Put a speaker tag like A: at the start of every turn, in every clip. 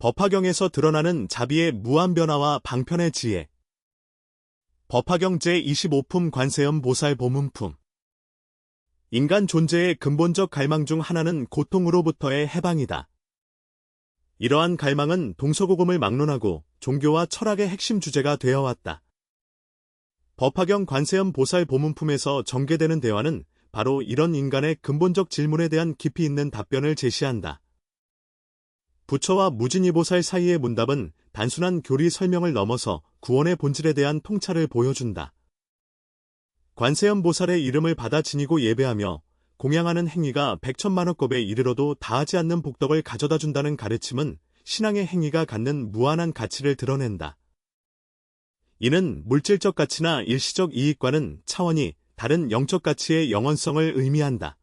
A: 법화경에서 드러나는 자비의 무한 변화와 방편의 지혜. 법화경 제25품 관세음 보살 보문품. 인간 존재의 근본적 갈망 중 하나는 고통으로부터의 해방이다. 이러한 갈망은 동서고금을 막론하고 종교와 철학의 핵심 주제가 되어왔다. 법화경 관세음 보살 보문품에서 전개되는 대화는 바로 이런 인간의 근본적 질문에 대한 깊이 있는 답변을 제시한다. 부처와 무진이보살 사이의 문답은 단순한 교리 설명을 넘어서 구원의 본질에 대한 통찰을 보여준다. 관세음 보살의 이름을 받아 지니고 예배하며 공양하는 행위가 백천만억겁에 이르러도 다하지 않는 복덕을 가져다 준다는 가르침은 신앙의 행위가 갖는 무한한 가치를 드러낸다. 이는 물질적 가치나 일시적 이익과는 차원이 다른 영적 가치의 영원성을 의미한다.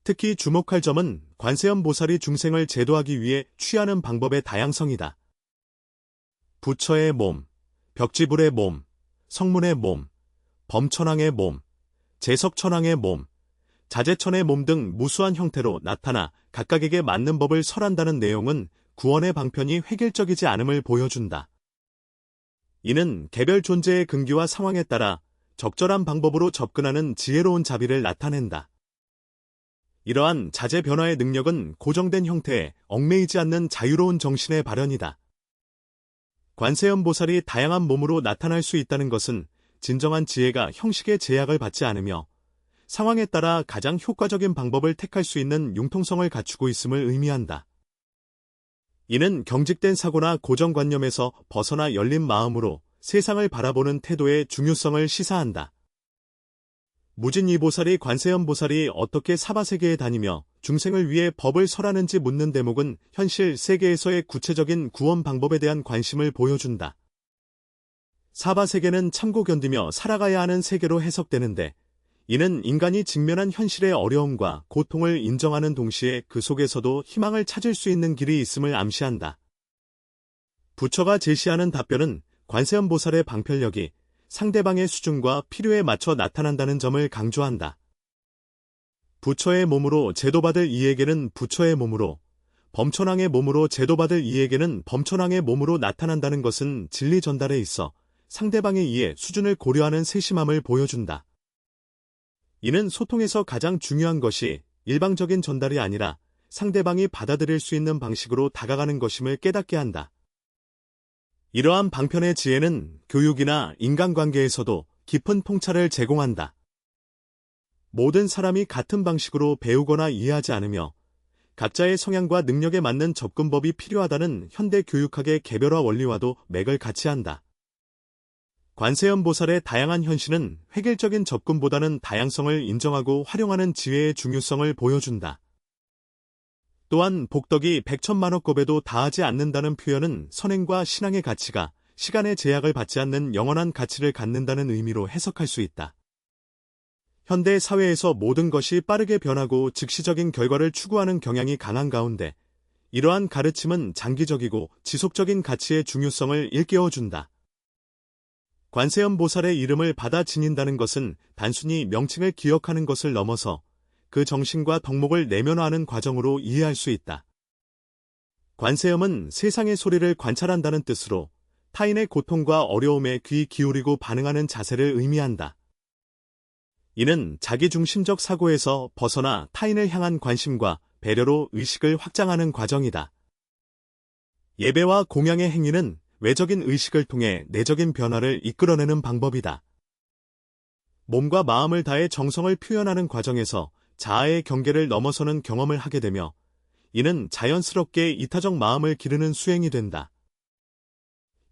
A: 특히 주목할 점은 관세음 보살이 중생을 제도하기 위해 취하는 방법의 다양성이다. 부처의 몸, 벽지불의 몸, 성문의 몸, 범천왕의 몸, 제석천왕의 몸, 자제천의 몸 등 무수한 형태로 나타나 각각에게 맞는 법을 설한다는 내용은 구원의 방편이 획일적이지 않음을 보여준다. 이는 개별 존재의 근기와 상황에 따라 적절한 방법으로 접근하는 지혜로운 자비를 나타낸다. 이러한 자재 변화의 능력은 고정된 형태에 얽매이지 않는 자유로운 정신의 발현이다. 관세음 보살이 다양한 몸으로 나타날 수 있다는 것은 진정한 지혜가 형식의 제약을 받지 않으며 상황에 따라 가장 효과적인 방법을 택할 수 있는 융통성을 갖추고 있음을 의미한다. 이는 경직된 사고나 고정관념에서 벗어나 열린 마음으로 세상을 바라보는 태도의 중요성을 시사한다. 무진이보살이 관세음 보살이 어떻게 사바세계에 다니며 중생을 위해 법을 설하는지 묻는 대목은 현실 세계에서의 구체적인 구원 방법에 대한 관심을 보여준다. 사바세계는 참고 견디며 살아가야 하는 세계로 해석되는데 이는 인간이 직면한 현실의 어려움과 고통을 인정하는 동시에 그 속에서도 희망을 찾을 수 있는 길이 있음을 암시한다. 부처가 제시하는 답변은 관세음 보살의 방편력이 상대방의 수준과 필요에 맞춰 나타난다는 점을 강조한다. 부처의 몸으로 제도받을 이에게는 부처의 몸으로, 범천왕의 몸으로 제도받을 이에게는 범천왕의 몸으로 나타난다는 것은 진리 전달에 있어 상대방의 이해 수준을 고려하는 세심함을 보여준다. 이는 소통에서 가장 중요한 것이 일방적인 전달이 아니라 상대방이 받아들일 수 있는 방식으로 다가가는 것임을 깨닫게 한다. 이러한 방편의 지혜는 교육이나 인간관계에서도 깊은 통찰을 제공한다. 모든 사람이 같은 방식으로 배우거나 이해하지 않으며 각자의 성향과 능력에 맞는 접근법이 필요하다는 현대 교육학의 개별화 원리와도 맥을 같이 한다. 관세음 보살의 다양한 현신은 획일적인 접근보다는 다양성을 인정하고 활용하는 지혜의 중요성을 보여준다. 또한 복덕이 백천만억겁에도 다하지 않는다는 표현은 선행과 신앙의 가치가 시간의 제약을 받지 않는 영원한 가치를 갖는다는 의미로 해석할 수 있다. 현대 사회에서 모든 것이 빠르게 변하고 즉시적인 결과를 추구하는 경향이 강한 가운데 이러한 가르침은 장기적이고 지속적인 가치의 중요성을 일깨워준다. 관세음 보살의 이름을 받아 지닌다는 것은 단순히 명칭을 기억하는 것을 넘어서 그 정신과 덕목을 내면화하는 과정으로 이해할 수 있다. 관세음은 세상의 소리를 관찰한다는 뜻으로 타인의 고통과 어려움에 귀 기울이고 반응하는 자세를 의미한다. 이는 자기중심적 사고에서 벗어나 타인을 향한 관심과 배려로 의식을 확장하는 과정이다. 예배와 공양의 행위는 외적인 의식을 통해 내적인 변화를 이끌어내는 방법이다. 몸과 마음을 다해 정성을 표현하는 과정에서 자아의 경계를 넘어서는 경험을 하게 되며 이는 자연스럽게 이타적 마음을 기르는 수행이 된다.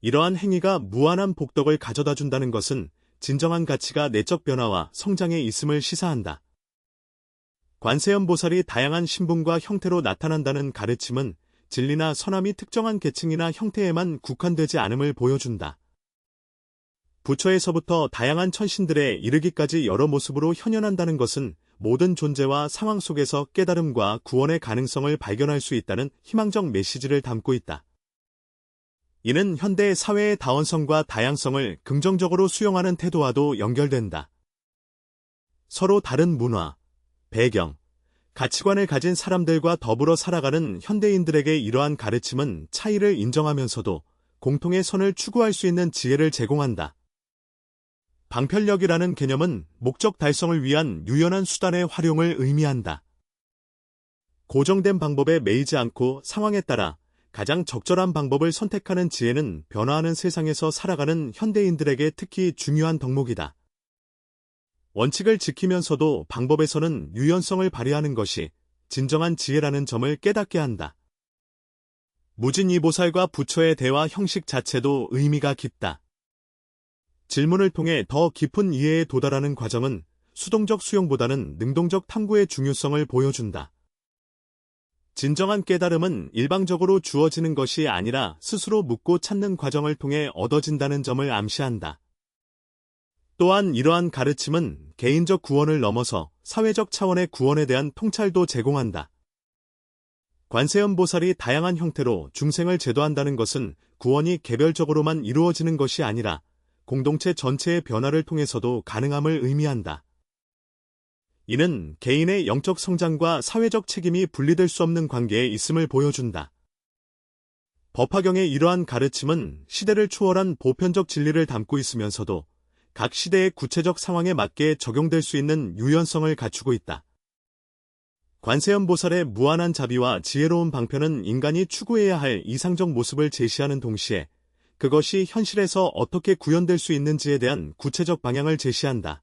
A: 이러한 행위가 무한한 복덕을 가져다 준다는 것은 진정한 가치가 내적 변화와 성장에 있음을 시사한다. 관세음 보살이 다양한 신분과 형태로 나타난다는 가르침은 진리나 선함이 특정한 계층이나 형태에만 국한되지 않음을 보여준다. 부처에서부터 다양한 천신들에 이르기까지 여러 모습으로 현현한다는 것은 모든 존재와 상황 속에서 깨달음과 구원의 가능성을 발견할 수 있다는 희망적 메시지를 담고 있다. 이는 현대 사회의 다원성과 다양성을 긍정적으로 수용하는 태도와도 연결된다. 서로 다른 문화, 배경, 가치관을 가진 사람들과 더불어 살아가는 현대인들에게 이러한 가르침은 차이를 인정하면서도 공통의 선을 추구할 수 있는 지혜를 제공한다. 방편력이라는 개념은 목적 달성을 위한 유연한 수단의 활용을 의미한다. 고정된 방법에 매이지 않고 상황에 따라 가장 적절한 방법을 선택하는 지혜는 변화하는 세상에서 살아가는 현대인들에게 특히 중요한 덕목이다. 원칙을 지키면서도 방법에서는 유연성을 발휘하는 것이 진정한 지혜라는 점을 깨닫게 한다. 무진이보살과 부처의 대화 형식 자체도 의미가 깊다. 질문을 통해 더 깊은 이해에 도달하는 과정은 수동적 수용보다는 능동적 탐구의 중요성을 보여준다. 진정한 깨달음은 일방적으로 주어지는 것이 아니라 스스로 묻고 찾는 과정을 통해 얻어진다는 점을 암시한다. 또한 이러한 가르침은 개인적 구원을 넘어서 사회적 차원의 구원에 대한 통찰도 제공한다. 관세음 보살이 다양한 형태로 중생을 제도한다는 것은 구원이 개별적으로만 이루어지는 것이 아니라 공동체 전체의 변화를 통해서도 가능함을 의미한다. 이는 개인의 영적 성장과 사회적 책임이 분리될 수 없는 관계에 있음을 보여준다. 법화경의 이러한 가르침은 시대를 초월한 보편적 진리를 담고 있으면서도 각 시대의 구체적 상황에 맞게 적용될 수 있는 유연성을 갖추고 있다. 관세음 보살의 무한한 자비와 지혜로운 방편은 인간이 추구해야 할 이상적 모습을 제시하는 동시에 그것이 현실에서 어떻게 구현될 수 있는지에 대한 구체적 방향을 제시한다.